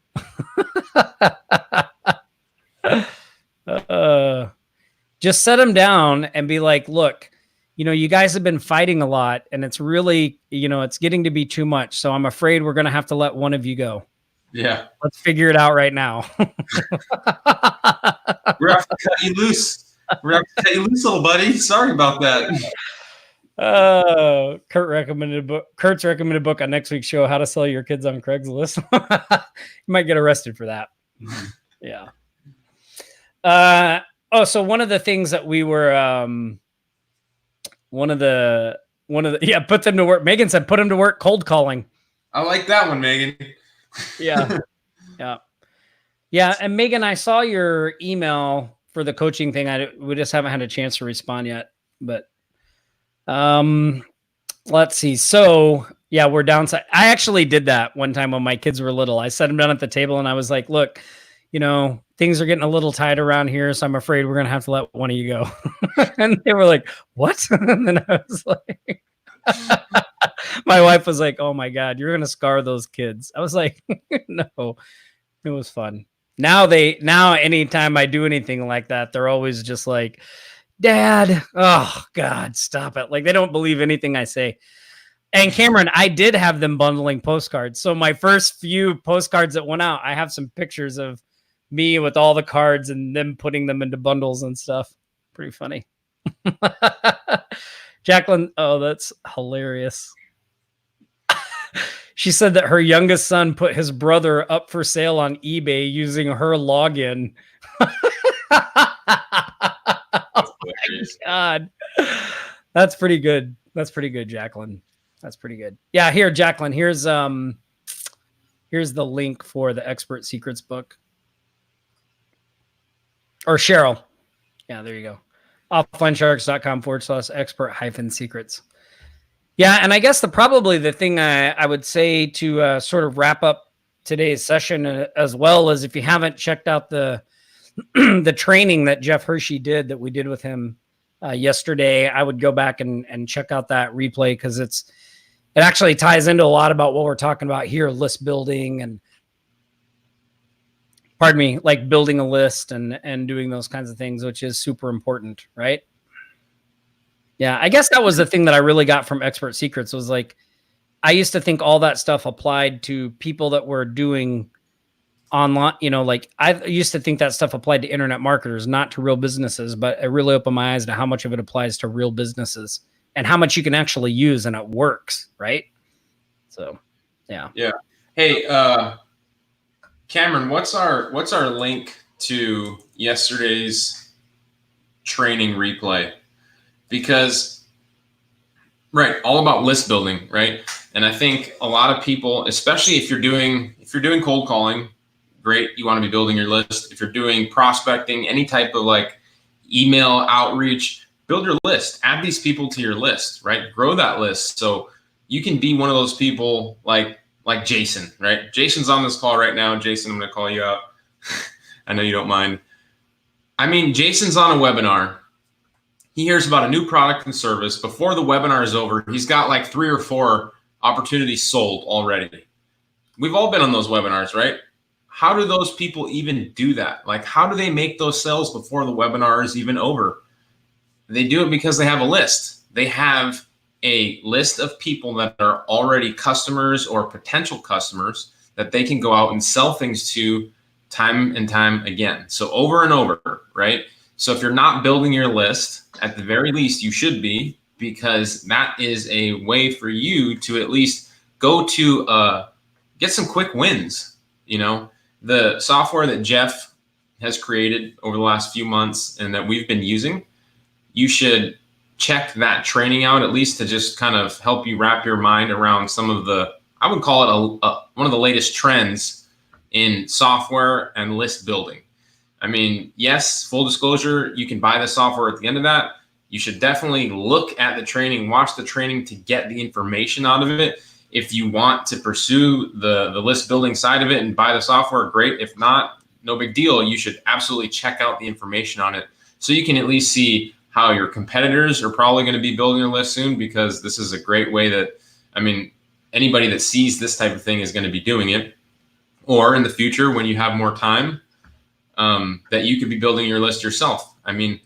Just set them down and be like, look, you guys have been fighting a lot and it's really, it's getting to be too much. So I'm afraid we're going to have to let one of you go. Yeah. Let's figure it out right now. We're going to have to cut you loose. We're going to have to cut you loose, little buddy. Sorry about that. Kurt's recommended book on next week's show, How to Sell Your Kids on Craigslist. You might get arrested for that. Yeah. So one of the things that we were, put them to work. Megan said, put them to work cold calling. I like that one, Megan. Yeah. Yeah. And Megan, I saw your email for the coaching thing. We just haven't had a chance to respond yet, but, let's see. So yeah, we're downside. I actually did that one time when my kids were little. I set them down at the table and I was like, look, things are getting a little tight around here. So I'm afraid we're going to have to let one of you go. And they were like, what? And then I was like, my wife was like, oh my God, you're going to scar those kids. I was like, no, it was fun. Now anytime I do anything like that, they're always just like, Dad, oh God, stop it. Like they don't believe anything I say. And Cameron, I did have them bundling postcards. So my first few postcards that went out, I have some pictures of me with all the cards and them putting them into bundles and stuff. Pretty funny. Jacqueline, oh, that's hilarious. She said that her youngest son put his brother up for sale on eBay using her login. God, that's pretty good. That's pretty good, Jacqueline. That's pretty good. Yeah, here, Jacqueline. Here's the link for the Expert Secrets book. Or Cheryl. Yeah, there you go. offlinesharks.com/expert-secrets. Yeah, and I guess probably the thing I would say to sort of wrap up today's session as well is if you haven't checked out the training that Jeff Hershey did that we did with him yesterday, I would go back and check out that replay because it actually ties into a lot about what we're talking about here, list building and like building a list and doing those kinds of things, which is super important, right? Yeah, I guess that was the thing that I really got from Expert Secrets was like, I used to think all that stuff applied to people that were doing online, like I used to think that stuff applied to internet marketers, not to real businesses, but it really opened my eyes to how much of it applies to real businesses and how much you can actually use and it works, right? So, yeah. Yeah. Hey, Cameron, what's our link to yesterday's training replay? Because, right, all about list building, right? And I think a lot of people, especially if you're doing cold calling, great, you want to be building your list. If you're doing prospecting, any type of like email outreach, build your list, add these people to your list, right? Grow that list. So you can be one of those people like Jason, right? Jason's on this call right now. Jason, I'm going to call you out. I know you don't mind. I mean, Jason's on a webinar. He hears about a new product and service. Before the webinar is over, he's got like 3 or 4 opportunities sold already. We've all been on those webinars, right? How do those people even do that? Like, how do they make those sales before the webinar is even over? They do it because they have a list. They have a list of people that are already customers or potential customers that they can go out and sell things to time and time again. So over and over, right? So if you're not building your list, at the very least, you should be, because that is a way for you to at least go to get some quick wins. The software that Jeff has created over the last few months and that we've been using, you should check that training out, at least to just kind of help you wrap your mind around some of the, I would call it one of the latest trends in software and list building. I mean, yes, full disclosure, you can buy the software at the end of that. You should definitely look at the training, watch the training to get the information out of it. If you want to pursue the list building side of it and buy the software, great. If not, no big deal. You should absolutely check out the information on it so you can at least see how your competitors are probably going to be building their list soon, because this is a great way that, I mean, anybody that sees this type of thing is going to be doing it. Or in the future, when you have more time, that you could be building your list yourself. I mean,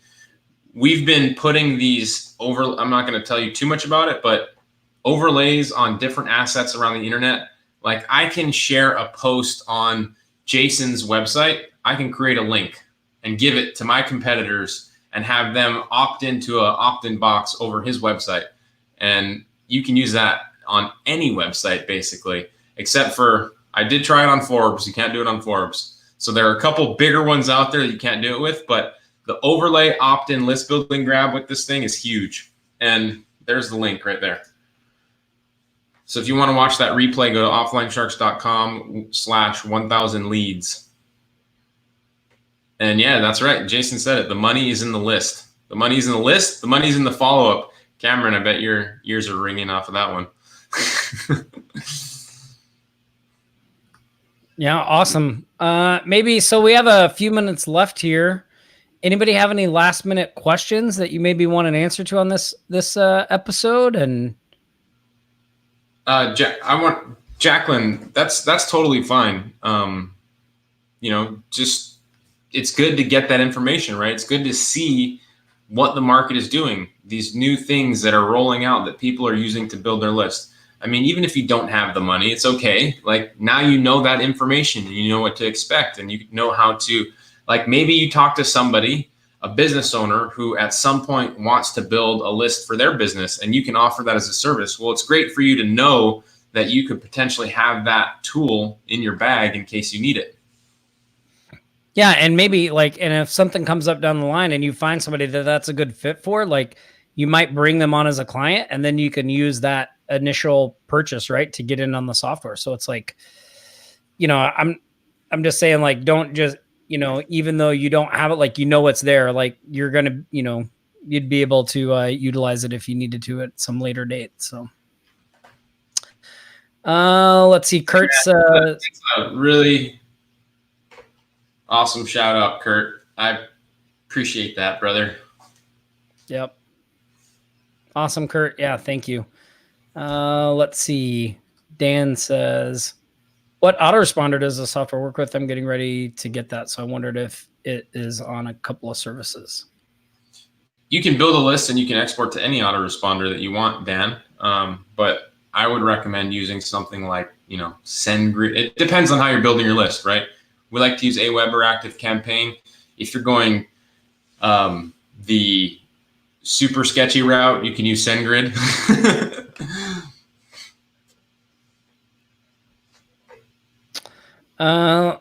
we've been putting these I'm not going to tell you too much about it, but overlays on different assets around the internet. Like, I can share a post on Jason's website. I can create a link and give it to my competitors and have them opt into an opt-in box over his website. And you can use that on any website, basically, except for, I did try it on Forbes. You can't do it on Forbes. So there are a couple bigger ones out there that you can't do it with, but the overlay opt-in list building grab with this thing is huge. And there's the link right there. So if you want to watch that replay, go to offlinesharks.com/1000 leads. And yeah, that's right. Jason said it. The money is in the list. The money's in the list. The money's in the follow-up. Cameron, I bet your ears are ringing off of that one. Yeah, awesome. Maybe, so we have a few minutes left here. Anybody have any last minute questions that you maybe want an answer to on this episode? And Jacqueline, that's totally fine. Just, it's good to get that information, right? It's good to see what the market is doing, these new things that are rolling out that people are using to build their list. I mean, even if you don't have the money, it's okay. Like, now you know that information and you know what to expect, and you know how to, like, maybe you talk to somebody, a business owner who at some point wants to build a list for their business, and you can offer that as a service. Well, it's great for you to know that you could potentially have that tool in your bag in case you need it. yeah, and maybe and if something comes up down the line and you find somebody that's a good fit for, like, you might bring them on as a client, and then you can use that initial purchase, right, to get in on the software. So it's like, I'm just saying, like, don't just, even though you don't have it, like, it's there, like, you're going to, you'd be able to utilize it if you needed to at some later date. So let's see. Kurt's It's a really awesome shout out, Kurt. I appreciate that, brother. Yep. Awesome, Kurt. Yeah, thank you. Let's see. Dan says, what autoresponder does the software work with? I'm getting ready to get that, so I wondered if it is on a couple of services. You can build a list and you can export to any autoresponder that you want, Dan. But I would recommend using something like, SendGrid. It depends on how you're building your list, right? We like to use Aweber Active Campaign. If you're going the super sketchy route, you can use SendGrid.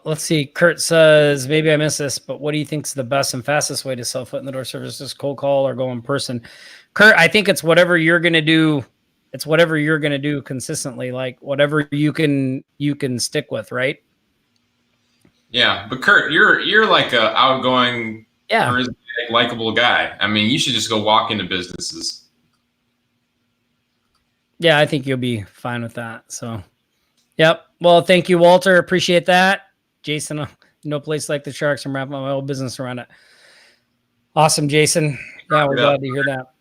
Let's see. Kurt says, maybe I missed this, but what do you think is the best and fastest way to sell foot in the door services? Cold call or go in person? Kurt, I think it's whatever you're going to do. It's whatever you're going to do consistently, like whatever you can stick with, right? Yeah, but Kurt, you're like a outgoing, charismatic, likable guy. I mean, you should just go walk into businesses. Yeah, I think you'll be fine with that. So, yep. Well, thank you, Walter. Appreciate that. Jason, no place like the Sharks. I'm wrapping my whole business around it. Awesome, Jason. Yeah, we're glad to hear that.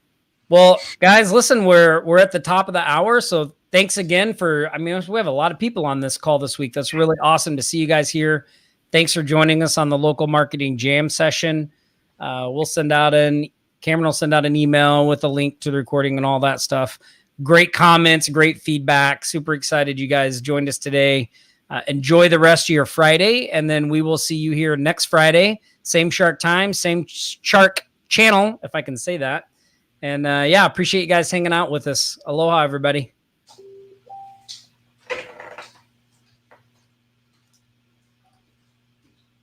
Well, guys, listen, we're at the top of the hour, so thanks again for, we have a lot of people on this call this week. That's really awesome to see you guys here. Thanks for joining us on the local marketing jam session. Cameron will send out an email with a link to the recording and all that stuff. Great comments, great feedback. Super excited you guys joined us today. Enjoy the rest of your Friday, and then we will see you here next Friday. Same Shark time, same Shark channel, if I can say that. And appreciate you guys hanging out with us. Aloha, everybody.